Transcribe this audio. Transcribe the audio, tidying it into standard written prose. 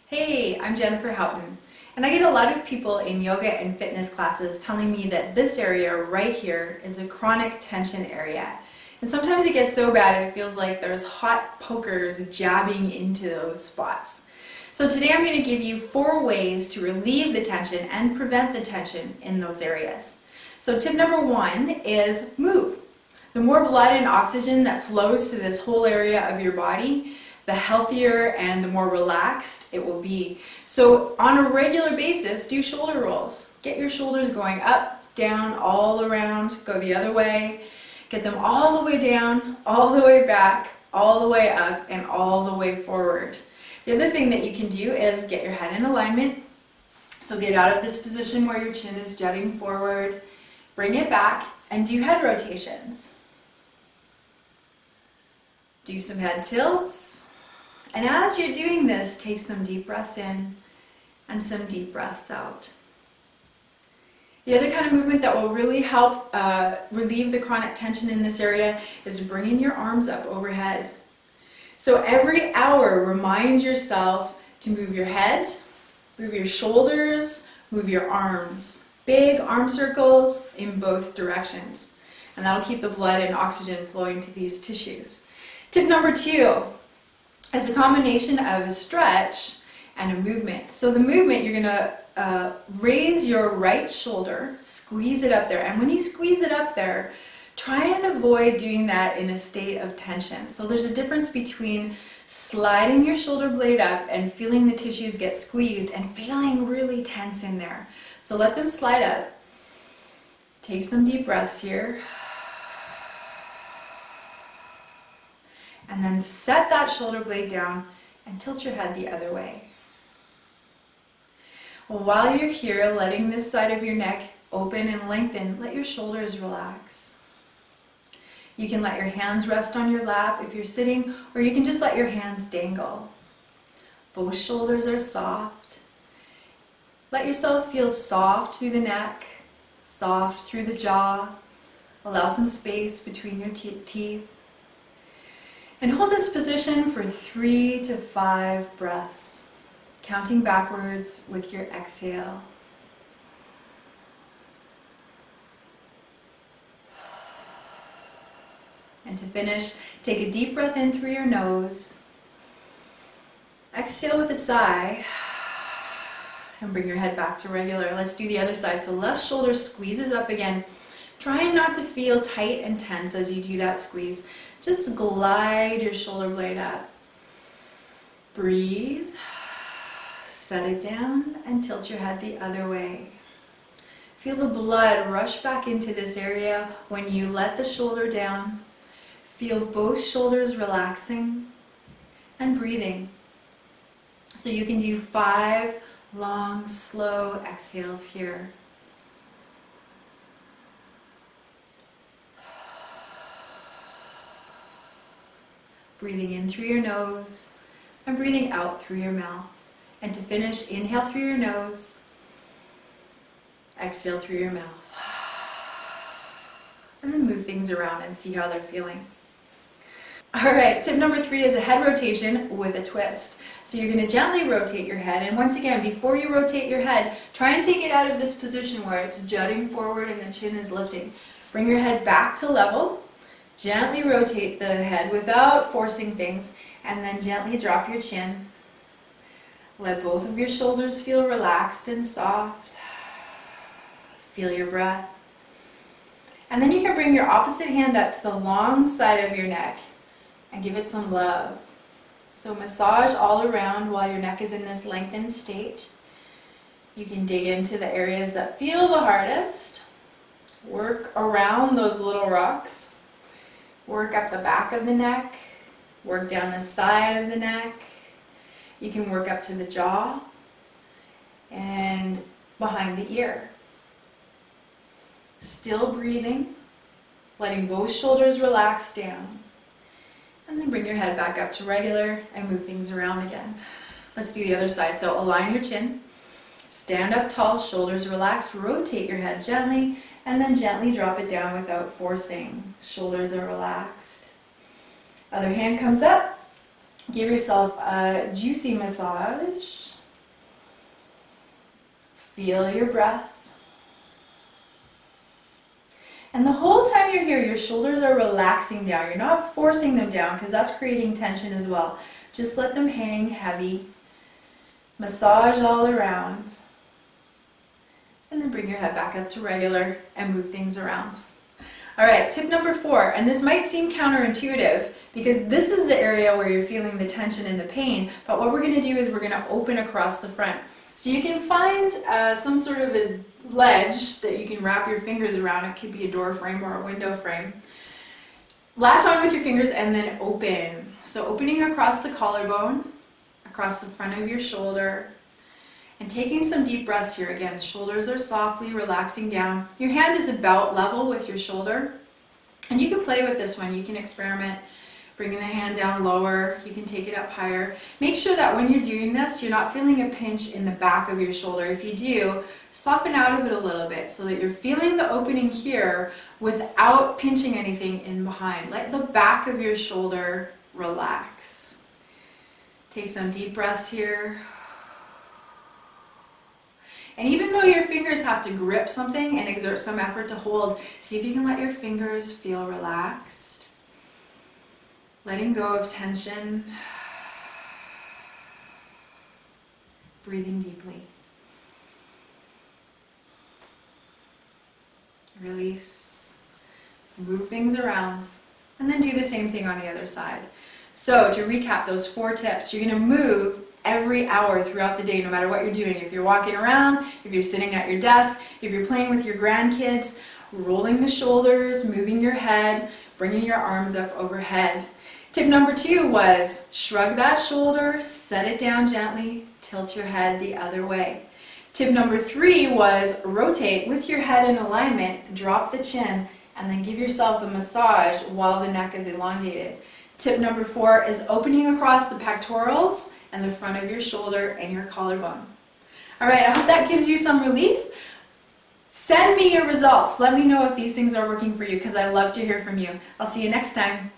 Hey, I'm Jennifer Houghton, and I get a lot of people in yoga and fitness classes telling me that this area right here is a chronic tension area. And sometimes it gets so bad it feels like there's hot pokers jabbing into those spots. So today I'm going to give you 4 ways to relieve the tension and prevent the tension in those areas. So tip number 1 is move. The more blood and oxygen that flows to this whole area of your body, the healthier and the more relaxed it will be. So on a regular basis, do shoulder rolls. Get your shoulders going up, down, all around, go the other way. Get them all the way down, all the way back, all the way up, and all the way forward. The other thing that you can do is get your head in alignment. So get out of this position where your chin is jutting forward, bring it back, and do head rotations. Do some head tilts. And as you're doing this, take some deep breaths in and some deep breaths out. The other kind of movement that will really help relieve the chronic tension in this area is bringing your arms up overhead. So every hour, remind yourself to move your head, move your shoulders, move your arms. Big arm circles in both directions. And that'll keep the blood and oxygen flowing to these tissues. Tip number 2. Is a combination of a stretch and a movement. So the movement, you're going to raise your right shoulder, squeeze it up there, and when you squeeze it up there, try and avoid doing that in a state of tension. So there's a difference between sliding your shoulder blade up and feeling the tissues get squeezed and feeling really tense in there. So let them slide up. Take some deep breaths here. And then set that shoulder blade down and tilt your head the other way. While you're here, letting this side of your neck open and lengthen, let your shoulders relax. You can let your hands rest on your lap if you're sitting, or you can just let your hands dangle. Both shoulders are soft. Let yourself feel soft through the neck, soft through the jaw. Allow some space between your teeth. And hold this position for 3 to 5 breaths, counting backwards with your exhale. And to finish, take a deep breath in through your nose. Exhale with a sigh. And bring your head back to regular. Let's do the other side. So left shoulder squeezes up again. Trying not to feel tight and tense as you do that squeeze. Just glide your shoulder blade up. Breathe. Set it down and tilt your head the other way. Feel the blood rush back into this area when you let the shoulder down. Feel both shoulders relaxing and breathing. So you can do 5 long, slow exhales here. Breathing in through your nose and breathing out through your mouth. And to finish, inhale through your nose, exhale through your mouth. And then move things around and see how they're feeling. Alright, tip number 3 is a head rotation with a twist. So you're going to gently rotate your head, and once again, before you rotate your head, try and take it out of this position where it's jutting forward and the chin is lifting. Bring your head back to level. Gently rotate the head without forcing things, and then gently drop your chin. Let both of your shoulders feel relaxed and soft. Feel your breath. And then you can bring your opposite hand up to the long side of your neck and give it some love. So massage all around while your neck is in this lengthened state. You can dig into the areas that feel the hardest. Work around those little rocks. Work up the back of the neck, work down the side of the neck. You can work up to the jaw and behind the ear. Still breathing, letting both shoulders relax down. And then bring your head back up to regular and move things around again. Let's do the other side. So align your chin, stand up tall, shoulders relaxed, rotate your head gently, and then gently drop it down without forcing. Shoulders are relaxed. Other hand comes up. Give yourself a juicy massage. Feel your breath. And the whole time you're here, your shoulders are relaxing down. You're not forcing them down because that's creating tension as well. Just let them hang heavy. Massage all around. And then bring your head back up to regular and move things around. All right, tip number 4, and this might seem counterintuitive because this is the area where you're feeling the tension and the pain, but what we're going to do is we're going to open across the front. So you can find some sort of a ledge that you can wrap your fingers around. It could be a door frame or a window frame. Latch on with your fingers and then open. So opening across the collarbone, across the front of your shoulder, and taking some deep breaths here. Again, shoulders are softly relaxing down. Your hand is about level with your shoulder. And you can play with this one. You can experiment bringing the hand down lower. You can take it up higher. Make sure that when you're doing this, you're not feeling a pinch in the back of your shoulder. If you do, soften out of it a little bit so that you're feeling the opening here without pinching anything in behind. Let the back of your shoulder relax. Take some deep breaths here. And even though your fingers have to grip something and exert some effort to hold, see if you can let your fingers feel relaxed. Letting go of tension. Breathing deeply. Release. Move things around. And then do the same thing on the other side. So to recap those 4 tips, you're going to move every hour throughout the day, no matter what you're doing. If you're walking around, if you're sitting at your desk, if you're playing with your grandkids, rolling the shoulders, moving your head, bringing your arms up overhead. Tip number 2 was shrug that shoulder, set it down gently, tilt your head the other way. Tip number 3 was rotate with your head in alignment, drop the chin, and then give yourself a massage while the neck is elongated. Tip number 4 is opening across the pectorals and the front of your shoulder and your collarbone. All right, I hope that gives you some relief. Send me your results. Let me know if these things are working for you because I love to hear from you. I'll see you next time.